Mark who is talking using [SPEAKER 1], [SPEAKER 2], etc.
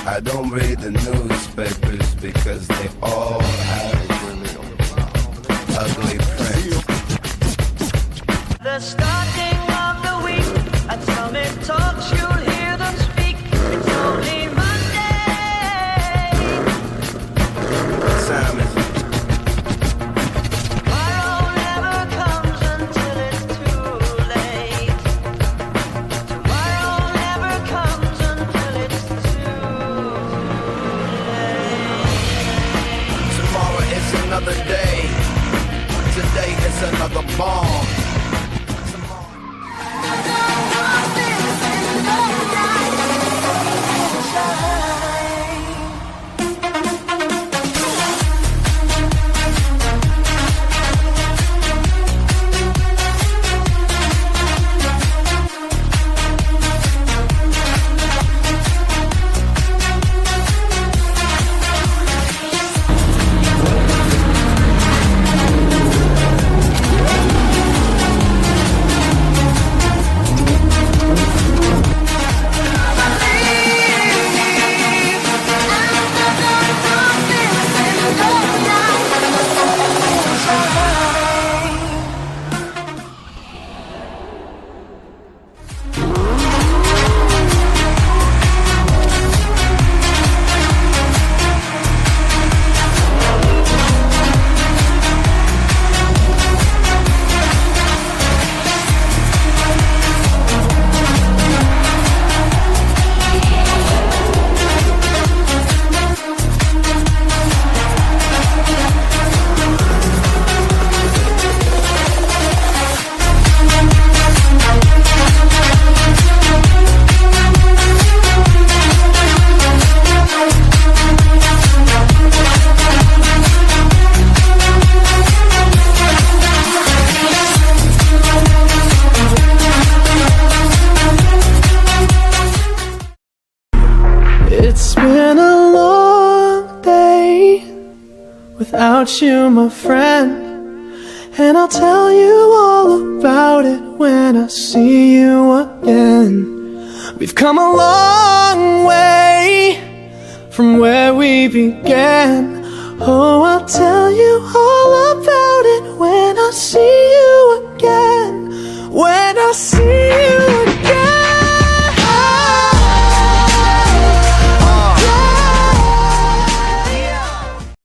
[SPEAKER 1] I don't read the newspapers because they all have ugly prints.
[SPEAKER 2] The starting of the week, at Summit Talks you'll hear them speak. It's only Monday.
[SPEAKER 1] Sam is
[SPEAKER 2] Tomorrow never comes until it's too late. Tomorrow never comes until it's too late.
[SPEAKER 1] tomorrow is another day. Today is another bomb.
[SPEAKER 3] It's been a long day without you, my friend, and I'll tell you all about it when I see you again. We've come a long way from where we began. Oh, I'll tell you all about it